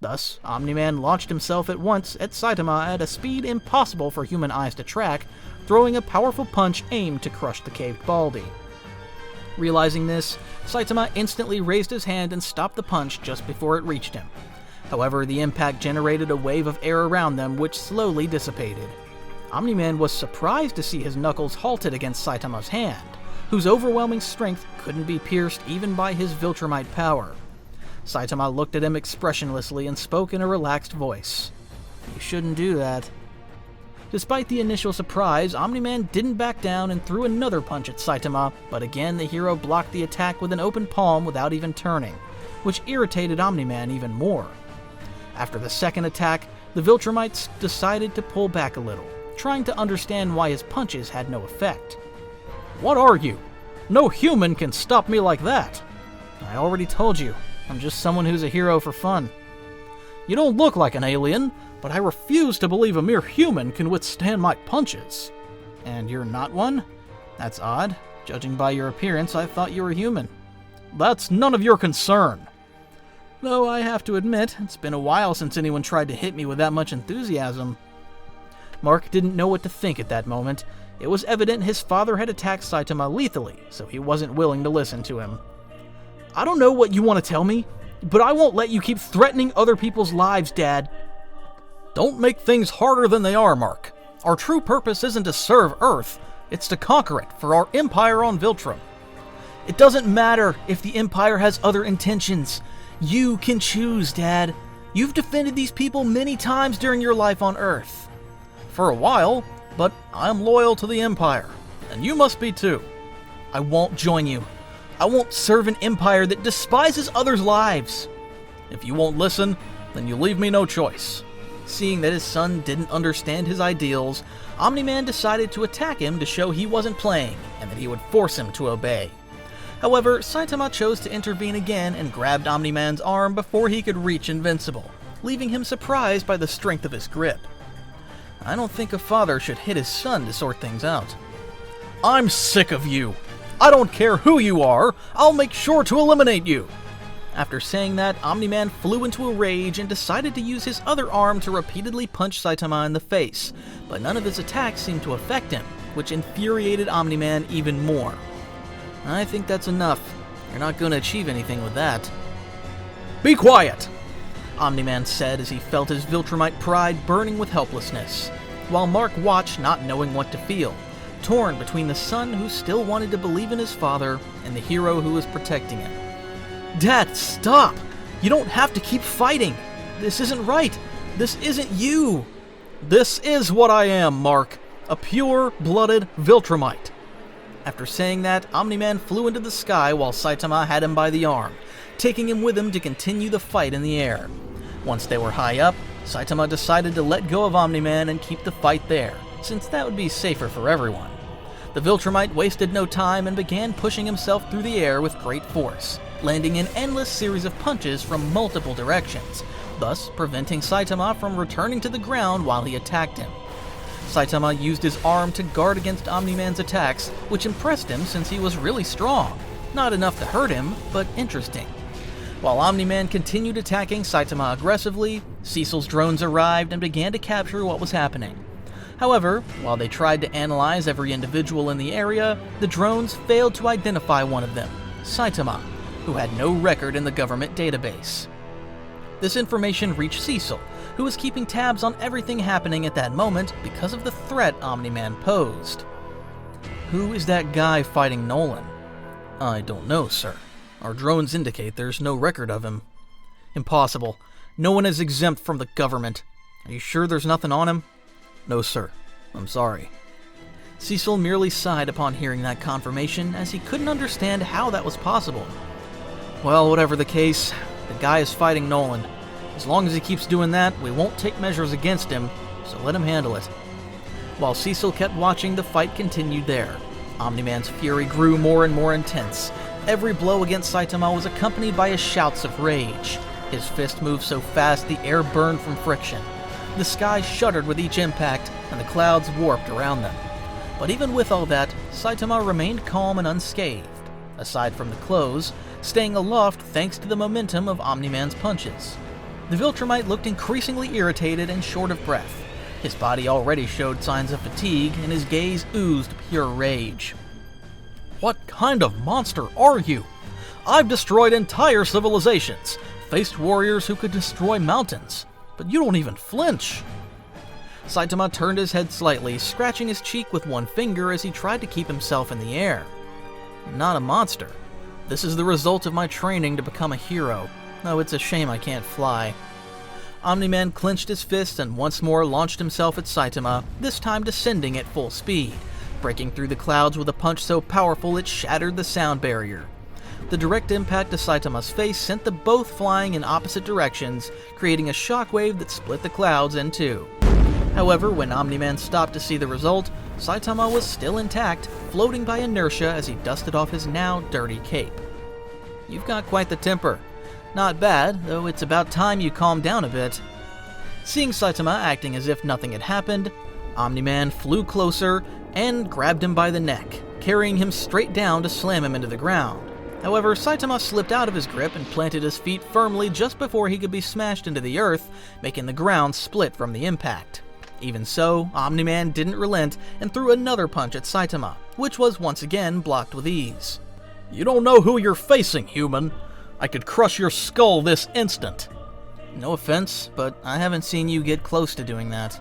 Thus, Omni-Man launched himself at once at Saitama at a speed impossible for human eyes to track, throwing a powerful punch aimed to crush the caved Baldy. Realizing this, Saitama instantly raised his hand and stopped the punch just before it reached him. However, the impact generated a wave of air around them, which slowly dissipated. Omni-Man was surprised to see his knuckles halted against Saitama's hand, whose overwhelming strength couldn't be pierced even by his Viltrumite power. Saitama looked at him expressionlessly and spoke in a relaxed voice. "You shouldn't do that." Despite the initial surprise, Omni-Man didn't back down and threw another punch at Saitama, but again the hero blocked the attack with an open palm without even turning, which irritated Omni-Man even more. After the second attack, the Viltrumites decided to pull back a little, trying to understand why his punches had no effect. "What are you? No human can stop me like that." "I already told you. I'm just someone who's a hero for fun." "You don't look like an alien, but I refuse to believe a mere human can withstand my punches." "And you're not one? That's odd. Judging by your appearance, I thought you were human." "That's none of your concern." Though I have to admit, it's been a while since anyone tried to hit me with that much enthusiasm. Mark didn't know what to think at that moment. It was evident his father had attacked Saitama lethally, so he wasn't willing to listen to him. "I don't know what you want to tell me, but I won't let you keep threatening other people's lives, Dad." "Don't make things harder than they are, Mark. Our true purpose isn't to serve Earth, it's to conquer it for our empire on Viltrum." "It doesn't matter if the Empire has other intentions. You can choose, Dad. You've defended these people many times during your life on Earth." "For a while, but I'm loyal to the Empire, and you must be too." "I won't join you. I won't serve an empire that despises others' lives." "If you won't listen, then you leave me no choice." Seeing that his son didn't understand his ideals, Omni-Man decided to attack him to show he wasn't playing, and that he would force him to obey. However, Saitama chose to intervene again and grabbed Omni-Man's arm before he could reach Invincible, leaving him surprised by the strength of his grip. "I don't think a father should hit his son to sort things out." "I'm sick of you! I don't care who you are, I'll make sure to eliminate you!" After saying that, Omni-Man flew into a rage and decided to use his other arm to repeatedly punch Saitama in the face, but none of his attacks seemed to affect him, which infuriated Omni-Man even more. "I think that's enough. You're not going to achieve anything with that." "Be quiet!" Omni-Man said as he felt his Viltrumite pride burning with helplessness, while Mark watched not knowing what to feel, torn between the son who still wanted to believe in his father and the hero who was protecting him. "Dad, stop! You don't have to keep fighting! This isn't right! This isn't you!" "This is what I am, Mark! A pure-blooded Viltrumite!" After saying that, Omni-Man flew into the sky while Saitama had him by the arm, taking him with him to continue the fight in the air. Once they were high up, Saitama decided to let go of Omni-Man and keep the fight there, since that would be safer for everyone. The Viltrumite wasted no time and began pushing himself through the air with great force, landing an endless series of punches from multiple directions, thus preventing Saitama from returning to the ground while he attacked him. Saitama used his arm to guard against Omni-Man's attacks, which impressed him since he was really strong. Not enough to hurt him, but interesting. While Omni-Man continued attacking Saitama aggressively, Cecil's drones arrived and began to capture what was happening. However, while they tried to analyze every individual in the area, the drones failed to identify one of them, Saitama, who had no record in the government database. This information reached Cecil, who was keeping tabs on everything happening at that moment because of the threat Omni-Man posed. "Who is that guy fighting Nolan?" "I don't know, sir. Our drones indicate there's no record of him." "Impossible. No one is exempt from the government. Are you sure there's nothing on him?" "No, sir. I'm sorry." Cecil merely sighed upon hearing that confirmation, as he couldn't understand how that was possible. "Well, whatever the case, the guy is fighting Nolan. As long as he keeps doing that, we won't take measures against him, so let him handle it." While Cecil kept watching, the fight continued there. Omni-Man's fury grew more and more intense. Every blow against Saitama was accompanied by his shouts of rage. His fist moved so fast the air burned from friction. The sky shuddered with each impact, and the clouds warped around them. But even with all that, Saitama remained calm and unscathed, aside from the clothes, staying aloft thanks to the momentum of Omni-Man's punches. The Viltrumite looked increasingly irritated and short of breath. His body already showed signs of fatigue, and his gaze oozed pure rage. "What kind of monster are you? I've destroyed entire civilizations, faced warriors who could destroy mountains, but you don't even flinch." Saitama turned his head slightly, scratching his cheek with one finger as he tried to keep himself in the air. "I'm not a monster. This is the result of my training to become a hero, though it's a shame I can't fly." Omni-Man clenched his fists and once more launched himself at Saitama, this time descending at full speed, breaking through the clouds with a punch so powerful it shattered the sound barrier. The direct impact to Saitama's face sent them both flying in opposite directions, creating a shockwave that split the clouds in two. However, when Omni-Man stopped to see the result, Saitama was still intact, floating by inertia as he dusted off his now dirty cape. "You've got quite the temper. Not bad, though it's about time you calmed down a bit." Seeing Saitama acting as if nothing had happened, Omni-Man flew closer and grabbed him by the neck, carrying him straight down to slam him into the ground. However, Saitama slipped out of his grip and planted his feet firmly just before he could be smashed into the earth, making the ground split from the impact. Even so, Omni-Man didn't relent and threw another punch at Saitama, which was once again blocked with ease. "You don't know who you're facing, human. I could crush your skull this instant." "No offense, but I haven't seen you get close to doing that."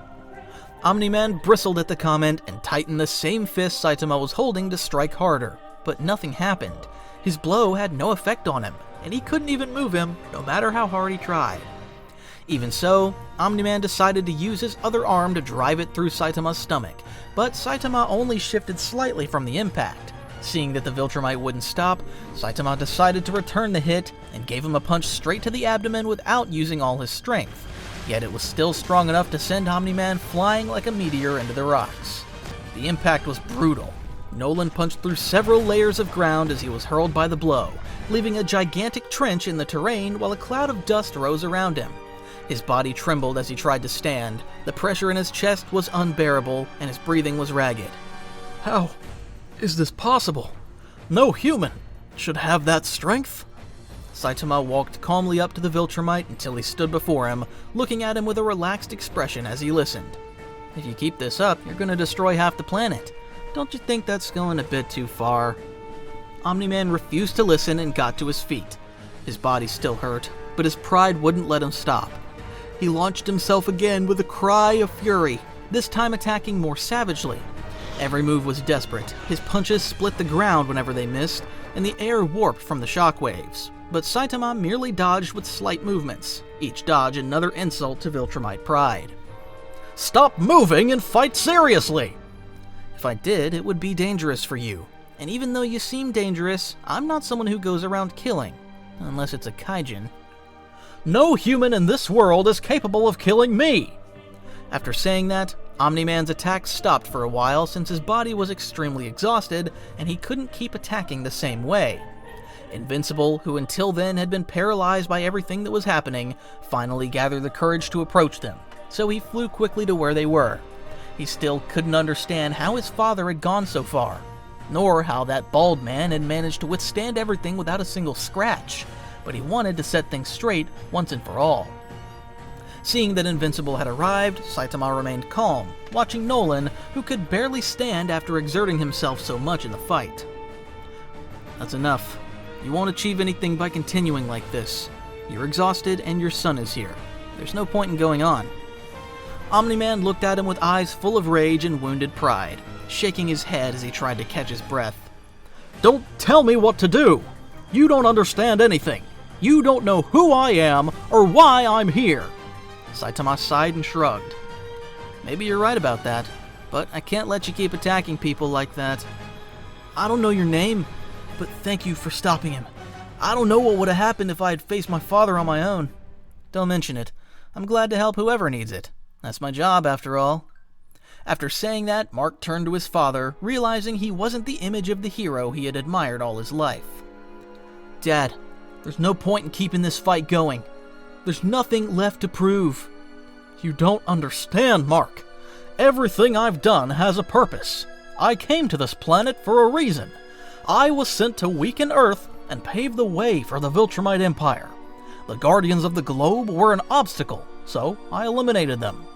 Omni-Man bristled at the comment and tightened the same fist Saitama was holding to strike harder, but nothing happened. His blow had no effect on him, and he couldn't even move him, no matter how hard he tried. Even so, Omni-Man decided to use his other arm to drive it through Saitama's stomach, but Saitama only shifted slightly from the impact. Seeing that the Viltrumite wouldn't stop, Saitama decided to return the hit and gave him a punch straight to the abdomen without using all his strength, yet it was still strong enough to send Omni-Man flying like a meteor into the rocks. The impact was brutal. Nolan punched through several layers of ground as he was hurled by the blow, leaving a gigantic trench in the terrain while a cloud of dust rose around him. His body trembled as he tried to stand, the pressure in his chest was unbearable, and his breathing was ragged. "How is this possible? No human should have that strength." Saitama walked calmly up to the Viltrumite until he stood before him, looking at him with a relaxed expression as he listened. "If you keep this up, you're going to destroy half the planet. Don't you think that's going a bit too far?" Omni-Man refused to listen and got to his feet. His body still hurt, but his pride wouldn't let him stop. He launched himself again with a cry of fury, this time attacking more savagely. Every move was desperate. His punches split the ground whenever they missed, and the air warped from the shockwaves. But Saitama merely dodged with slight movements, each dodge another insult to Viltrumite pride. "Stop moving and fight seriously!" "If I did, it would be dangerous for you. And even though you seem dangerous, I'm not someone who goes around killing. Unless it's a kaijin." "No human in this world is capable of killing me!" After saying that, Omni-Man's attack stopped for a while since his body was extremely exhausted and he couldn't keep attacking the same way. Invincible, who until then had been paralyzed by everything that was happening, finally gathered the courage to approach them, so he flew quickly to where they were. He still couldn't understand how his father had gone so far, nor how that bald man had managed to withstand everything without a single scratch, but he wanted to set things straight once and for all. Seeing that Invincible had arrived, Saitama remained calm, watching Nolan, who could barely stand after exerting himself so much in the fight. "That's enough. You won't achieve anything by continuing like this. You're exhausted and your son is here. There's no point in going on." Omni-Man looked at him with eyes full of rage and wounded pride, shaking his head as he tried to catch his breath. "Don't tell me what to do! You don't understand anything! You don't know who I am or why I'm here!" Saitama sighed and shrugged. "Maybe you're right about that, but I can't let you keep attacking people like that. I don't know your name, but thank you for stopping him. I don't know what would have happened if I had faced my father on my own. Don't mention it. I'm glad to help whoever needs it. That's my job, after all." After saying that, Mark turned to his father, realizing he wasn't the image of the hero he had admired all his life. "Dad, there's no point in keeping this fight going. There's nothing left to prove." "You don't understand, Mark. Everything I've done has a purpose. I came to this planet for a reason. I was sent to weaken Earth and pave the way for the Viltrum Empire. The Guardians of the Globe were an obstacle, so I eliminated them.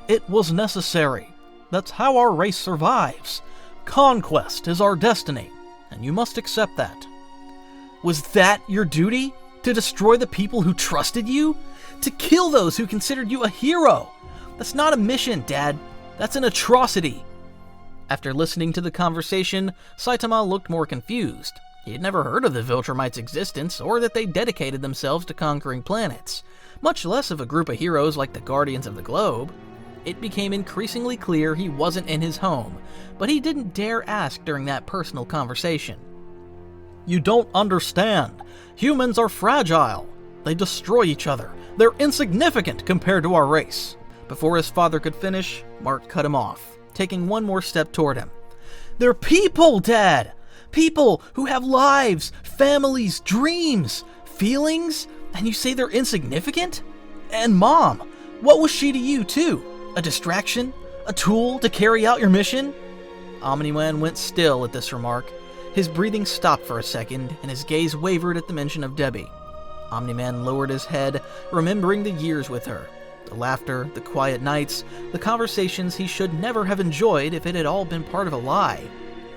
It was necessary. That's how our race survives. Conquest is our destiny, and you must accept that. Was that your duty? To destroy the people who trusted you? To kill those who considered you a hero? That's not a mission, Dad. That's an atrocity. After listening to the conversation, Saitama looked more confused. He had never heard of the Viltrumites' existence, or that they dedicated themselves to conquering planets, much less of a group of heroes like the Guardians of the Globe. It became increasingly clear he wasn't in his home, but he didn't dare ask during that personal conversation. You don't understand. Humans are fragile. They destroy each other. They're insignificant compared to our race. Before his father could finish, Mark cut him off, taking one more step toward him. They're people, Dad! People who have lives, families, dreams, feelings, and you say they're insignificant? And Mom, what was she to you, too? A distraction? A tool to carry out your mission? Omni-Man went still at this remark. His breathing stopped for a second, and his gaze wavered at the mention of Debbie. Omni-Man lowered his head, remembering the years with her. The laughter, the quiet nights, the conversations he should never have enjoyed if it had all been part of a lie.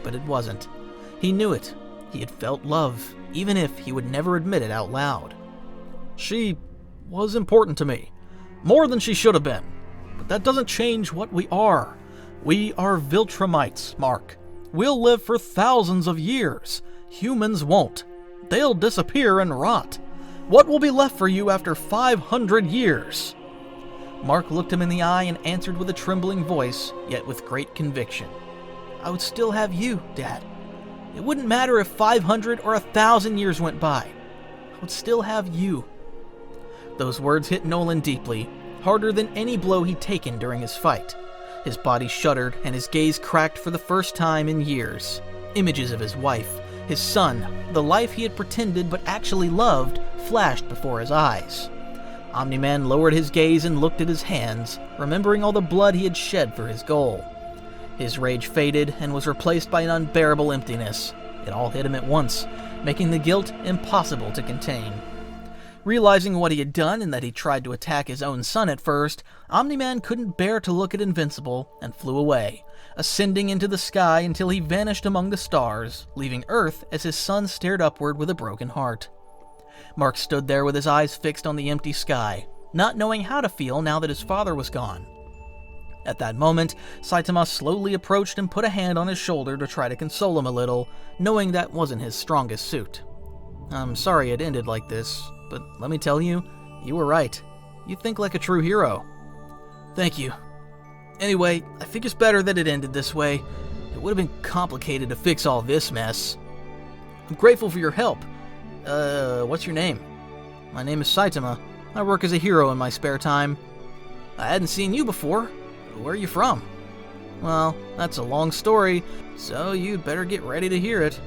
But it wasn't. He knew it. He had felt love, even if he would never admit it out loud. She was important to me. More than she should have been. But that doesn't change what we are. We are Viltrumites, Mark. We'll live for thousands of years. Humans won't. They'll disappear and rot. What will be left for you after 500 years? Mark looked him in the eye and answered with a trembling voice, yet with great conviction. I would still have you, Dad. It wouldn't matter if 500 or 1,000 years went by. I would still have you. Those words hit Nolan deeply, harder than any blow he'd taken during his fight. His body shuddered, and his gaze cracked for the first time in years. Images of his wife, his son, the life he had pretended but actually loved, flashed before his eyes. Omni-Man lowered his gaze and looked at his hands, remembering all the blood he had shed for his goal. His rage faded and was replaced by an unbearable emptiness. It all hit him at once, making the guilt impossible to contain. Realizing what he had done and that he tried to attack his own son at first, Omni-Man couldn't bear to look at Invincible and flew away, ascending into the sky until he vanished among the stars, leaving Earth as his son stared upward with a broken heart. Mark stood there with his eyes fixed on the empty sky, not knowing how to feel now that his father was gone. At that moment, Saitama slowly approached and put a hand on his shoulder to try to console him a little, knowing that wasn't his strongest suit. I'm sorry it ended like this, but let me tell you, you were right. You think like a true hero. Thank you. Anyway, I think it's better that it ended this way. It would have been complicated to fix all this mess. I'm grateful for your help. What's your name? My name is Saitama. I work as a hero in my spare time. I hadn't seen you before. Where are you from? Well, that's a long story, so you'd better get ready to hear it.